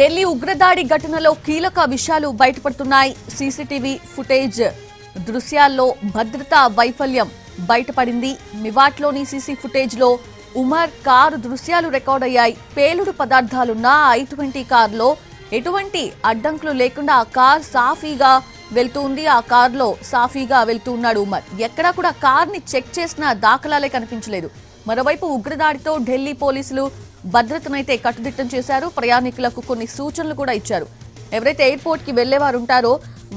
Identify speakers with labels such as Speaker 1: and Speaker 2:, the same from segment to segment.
Speaker 1: ఢిల్లీ ఉగ్రదాడి ఘటనలో కీలక విషయాలు బయటపడుతున్నాయి. సీసీటీవీ ఫుటేజ్ దృశ్యాల్లో భద్రతా వైఫల్యం బయటపడింది. మివాట్లోని సీసీ ఫుటేజ్ లో ఉమర్ కారు దృశ్యాలు రికార్డ్ అయ్యాయి. పేలుడు పదార్థాలున్న I-20 కారులో ఎటువంటి అడ్డంకులు లేకుండా ఆ కార్ సాఫీగా వెళ్తుంది. ఆ కారులో సాఫీగా వెళ్తున్నాడు ఉమర్. ఎక్కడా కూడా కార్ని చెక్ చేసిన దాఖలాలే కనిపించలేదు. మరోవైపు ఉగ్రదాడితో ఢిల్లీ పోలీసులు భద్రతనైతే కట్టుదిట్టం చేశారు. ప్రయాణికులకు కొన్ని సూచనలు కూడా ఇచ్చారు. ఎవరైతే ఎయిర్పోర్ట్ కి వెళ్లేవారు ఉంటారో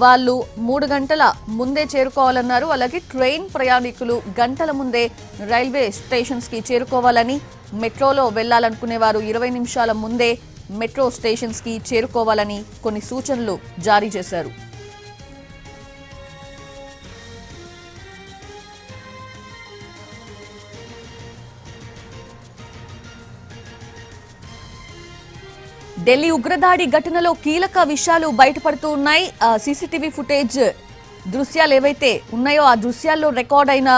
Speaker 1: వాళ్ళు 3 గంటల ముందే చేరుకోవాలన్నారు. అలాగే ట్రైన్ ప్రయాణికులు గంటల ముందే రైల్వే స్టేషన్స్ కి చేరుకోవాలని, మెట్రోలో వెళ్లాలనుకునేవారు 20 నిమిషాల ముందే మెట్రో స్టేషన్స్ కి చేరుకోవాలని కొన్ని సూచనలు జారీ చేశారు. ఢిల్లీ ఉగ్రదాడి ఘటనలో కీలక విషయాలు బయటపడుతూ ఉన్నాయి. సీసీటీవీ ఫుటేజ్ దృశ్యాలు ఏవైతే ఉన్నాయో ఆ దృశ్యాల్లో రికార్డ్ అయిన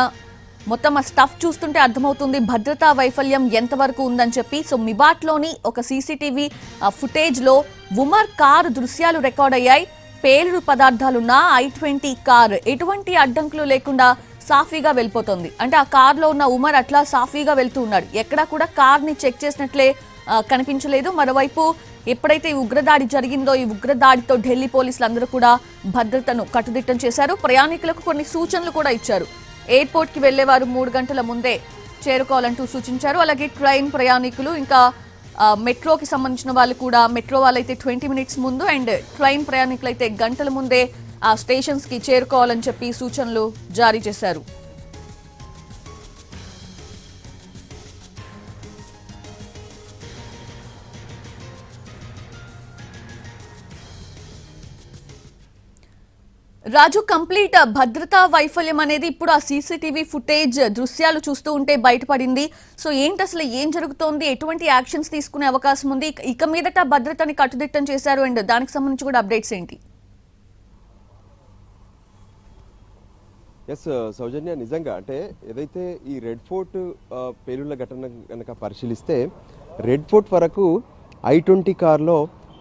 Speaker 1: మొత్తం ఆ స్టఫ్ చూస్తుంటే అర్థమవుతుంది భద్రతా వైఫల్యం ఎంతవరకు ఉందని చెప్పి. సో మివాట్లోని ఒక సీసీటీవీ ఫుటేజ్ లో ఉమర్ కారు దృశ్యాలు రికార్డ్ అయ్యాయి. పేలుడు పదార్థాలున్న I-20 కార్ ఎటువంటి అడ్డంకులు లేకుండా సాఫీగా వెళ్ళిపోతుంది. అంటే ఆ కార్లో ఉన్న ఉమర్ అట్లా సాఫీగా వెళ్తూ ఉన్నాడు. ఎక్కడా కూడా కార్ని చెక్ చేసినట్లే కనిపించలేదు. మరోవైపు ఎప్పుడైతే ఈ ఉగ్రదాడి జరిగిందో ఈ ఉగ్రదాడితో ఢిల్లీ పోలీసులు అందరూ కూడా భద్రతను కట్టుదిట్టం చేశారు. ప్రయాణికులకు కొన్ని సూచనలు కూడా ఇచ్చారు. ఎయిర్పోర్ట్ కి వెళ్లేవారు 3 గంటల ముందే చేరుకోవాలంటూ సూచించారు. అలాగే ట్రైన్ ప్రయాణికులు ఇంకా మెట్రోకి సంబంధించిన వాళ్ళు కూడా మెట్రో వాళ్ళైతే 20 మినిట్స్ ముందు అండ్ ట్రైన్ ప్రయాణికులు అయితే గంటల ముందే ఆ స్టేషన్స్ కి చేరుకోవాలని చెప్పి సూచనలు జారీ చేశారు. రాజు, కంప్లీట్ భద్రతా వైఫల్యం అనేది ఇప్పుడు ఆ సీసీటీవీ ఫుటేజ్ దృశ్యాలు చూస్తూ ఉంటే బయటపడింది. సో ఏంటి అసలు ఏం జరుగుతోంది, ఎటువంటి యాక్షన్స్ తీసుకునే అవకాశం ఉంది, ఇక మీదట భద్రతని కట్టుదిట్టం చేశారు అండ్ దానికి సంబంధించి కూడా అప్డేట్స్ ఏంటి?
Speaker 2: ఎస్ సౌజన్య, నిజంగా అంటే ఏదైతే ఈ రెడ్ ఫోర్ట్ పేలుళ్ల ఘటన కనుక పరిశీలిస్తే రెడ్ ఫోర్ట్ వరకు I-20 కార్లో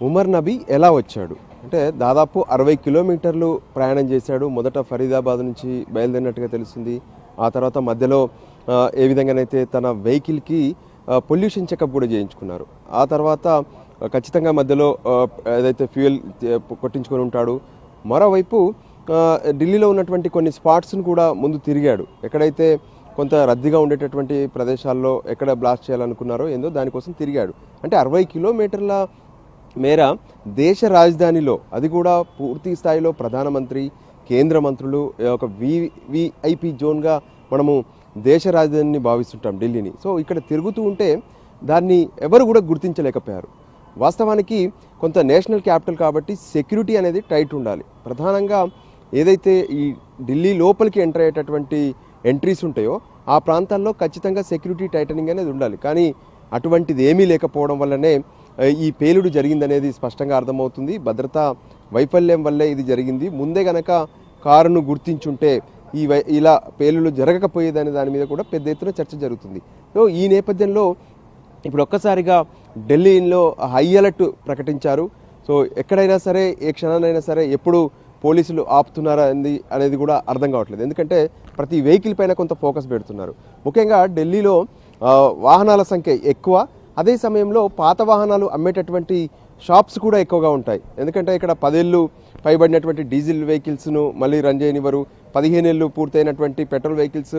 Speaker 2: ఉమర్ నబీ ఎలా వచ్చాడు అంటే దాదాపు 60 కిలోమీటర్లు ప్రయాణం చేశాడు. మొదట ఫరీదాబాద్ నుంచి బయలుదేరినట్టుగా తెలుస్తుంది. ఆ తర్వాత మధ్యలో ఏ విధంగానైతే తన వెహికల్కి పొల్యూషన్ చెకప్ కూడా చేయించుకున్నారు. ఆ తర్వాత ఖచ్చితంగా మధ్యలో ఏదైతే ఫ్యూయల్ కొట్టించుకొని ఉంటాడు. మరోవైపు ఢిల్లీలో ఉన్నటువంటి కొన్ని స్పాట్స్ను కూడా ముందు తిరిగాడు. ఎక్కడైతే కొంత రద్దీగా ఉండేటటువంటి ప్రదేశాల్లో ఎక్కడ బ్లాస్ట్ చేయాలనుకున్నారో ఏందో దానికోసం తిరిగాడు. అంటే 60 కిలోమీటర్ల మేర దేశ రాజధానిలో, అది కూడా పూర్తి స్థాయిలో ప్రధానమంత్రి, కేంద్ర మంత్రులు, ఒక విఐపి జోన్గా మనము దేశ రాజధానిని భావిస్తుంటాం ఢిల్లీని. సో ఇక్కడ తిరుగుతూ ఉంటే దాన్ని ఎవరు కూడా గుర్తించలేకపోయారు. వాస్తవానికి కొంత నేషనల్ క్యాపిటల్ కాబట్టి సెక్యూరిటీ అనేది టైట్ ఉండాలి. ప్రధానంగా ఏదైతే ఈ ఢిల్లీ లోపలికి ఎంటర్ అయ్యేటటువంటి ఎంట్రీస్ ఉంటాయో ఆ ప్రాంతాల్లో ఖచ్చితంగా సెక్యూరిటీ టైటనింగ్ అనేది ఉండాలి. కానీ అటువంటిది ఏమీ లేకపోవడం వల్లనే ఈ పేలుడు జరిగిందనేది స్పష్టంగా అర్థమవుతుంది. భద్రతా వైఫల్యం వల్లే ఇది జరిగింది. ముందే గనక కారును గుర్తించుంటే ఇలా పేలుడు జరగకపోయేదని దాని మీద కూడా పెద్ద ఎత్తున చర్చ జరుగుతుంది. సో ఈ నేపథ్యంలో ఇప్పుడు ఒక్కసారిగా ఢిల్లీలో హై అలర్ట్ ప్రకటించారు. సో ఎక్కడైనా సరే ఏ క్షణానైనా సరే ఎప్పుడు పోలీసులు ఆపుతున్నారా అనేది కూడా అర్థం కావట్లేదు. ఎందుకంటే ప్రతి వెహికల్ పైన కొంత ఫోకస్ పెడుతున్నారు. ముఖ్యంగా ఢిల్లీలో వాహనాల సంఖ్య ఎక్కువ. అదే సమయంలో పాత వాహనాలు అమ్మేటటువంటి షాప్స్ కూడా ఎక్కువగా ఉంటాయి. ఎందుకంటే ఇక్కడ 10 ఏళ్ళు పైబడినటువంటి డీజిల్ వెహికల్స్ను మళ్ళీ రన్ చేయనివ్వరు. 15 ఏళ్ళు పూర్తయినటువంటి పెట్రోల్ వెహికల్స్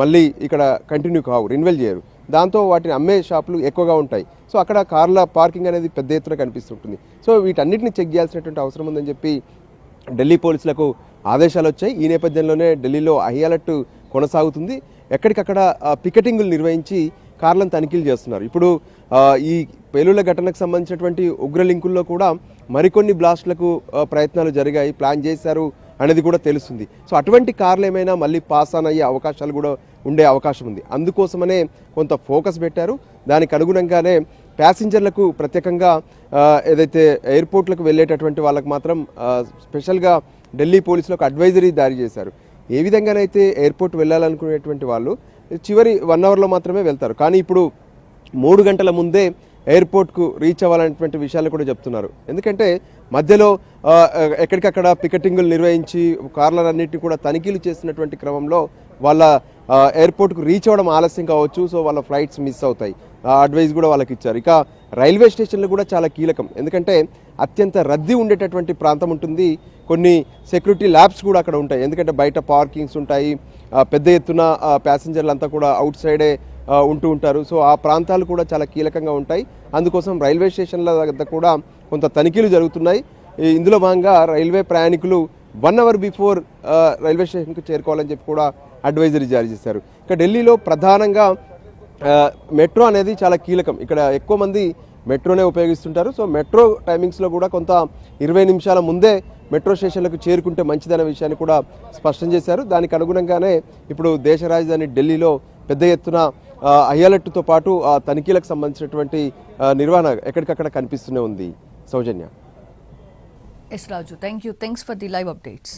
Speaker 2: మళ్ళీ ఇక్కడ కంటిన్యూ కావు, రిన్వెల్ చేయరు. దాంతో వాటిని అమ్మే షాపులు ఎక్కువగా ఉంటాయి. సో అక్కడ కార్ల పార్కింగ్ అనేది పెద్ద ఎత్తున కనిపిస్తుంటుంది. సో వీటన్నిటిని చెక్ చేయాల్సినటువంటి అవసరం ఉందని చెప్పి ఢిల్లీ పోలీసులకు ఆదేశాలు వచ్చాయి. ఈ నేపథ్యంలోనే ఢిల్లీలో హై అలర్ట్ కొనసాగుతుంది. ఎక్కడికక్కడ పికెటింగులు నిర్వహించి కార్లను తనిఖీలు చేస్తున్నారు. ఇప్పుడు ఈ పేలుళ్ల ఘటనకు సంబంధించినటువంటి ఉగ్ర లింకుల్లో కూడా మరికొన్ని బ్లాస్ట్లకు ప్రయత్నాలు జరిగాయి, ప్లాన్ చేశారు అనేది కూడా తెలుస్తుంది. సో అటువంటి కార్లు ఏమైనా మళ్ళీ పాస్ ఆన్ అయ్యే అవకాశాలు కూడా ఉండే అవకాశం ఉంది. అందుకోసమనే కొంత ఫోకస్ పెట్టారు. దానికి అనుగుణంగానే ప్యాసింజర్లకు ప్రత్యేకంగా ఏదైతే ఎయిర్పోర్ట్లకు వెళ్ళేటటువంటి వాళ్ళకు మాత్రం స్పెషల్గా ఢిల్లీ పోలీసులకు అడ్వైజరీ జారీ చేశారు. ఏ విధంగానైతే ఎయిర్పోర్ట్ వెళ్ళాలనుకునేటువంటి వాళ్ళు చివరి 1 అవర్లో మాత్రమే వెళ్తారు. కానీ ఇప్పుడు 3 గంటల ముందే ఎయిర్పోర్ట్కు రీచ్ అవ్వాలనేటువంటి విషయాలు కూడా చెప్తున్నారు. ఎందుకంటే మధ్యలో ఎక్కడికక్కడ పికెటింగులు నిర్వహించి కార్లన్నింటినీ కూడా తనిఖీలు చేస్తున్నటువంటి క్రమంలో వాళ్ళ ఎయిర్పోర్ట్కు రీచ్ అవ్వడం ఆలస్యం కావచ్చు. సో వాళ్ళ ఫ్లైట్స్ మిస్ అవుతాయి. అడ్వైస్ కూడా వాళ్ళకి ఇచ్చారు. ఇక రైల్వే స్టేషన్లు కూడా చాలా కీలకం. ఎందుకంటే అత్యంత రద్దీ ఉండేటటువంటి ప్రాంతం ఉంటుంది. కొన్ని సెక్యూరిటీ ల్యాబ్స్ కూడా అక్కడ ఉంటాయి. ఎందుకంటే బయట పార్కింగ్స్ ఉంటాయి. పెద్ద ఎత్తున ప్యాసింజర్లు అంతా కూడా అవుట్ సైడే ఉంటూ ఉంటారు. సో ఆ ప్రాంతాలు కూడా చాలా కీలకంగా ఉంటాయి. అందుకోసం రైల్వే స్టేషన్ల వద్ద కూడా కొంత తనిఖీలు జరుగుతున్నాయి. ఇందులో భాగంగా రైల్వే ప్రయాణికులు 1 అవర్ బిఫోర్ రైల్వే స్టేషన్కు చేరుకోవాలని చెప్పి కూడా అడ్వైజరీ జారీ చేశారు. ఇక ఢిల్లీలో ప్రధానంగా మెట్రో అనేది చాలా కీలకం. ఇక్కడ ఎక్కువ మంది మెట్రోనే ఉపయోగిస్తుంటారు. సో మెట్రో టైమింగ్స్లో కూడా కొంత 20 నిమిషాల ముందే మెట్రో స్టేషన్లకు చేరుకుంటే మంచిదనే విషయాన్ని కూడా స్పష్టం చేశారు. దానికి అనుగుణంగానే ఇప్పుడు దేశ రాజధాని ఢిల్లీలో పెద్ద ఎత్తున హై అలర్ట్తో పాటు ఆ తనిఖీలకు సంబంధించినటువంటి నిర్వహణ ఎక్కడికక్కడ కనిపిస్తూనే ఉంది. Soujanya.
Speaker 1: S Raju, thanks for the live updates.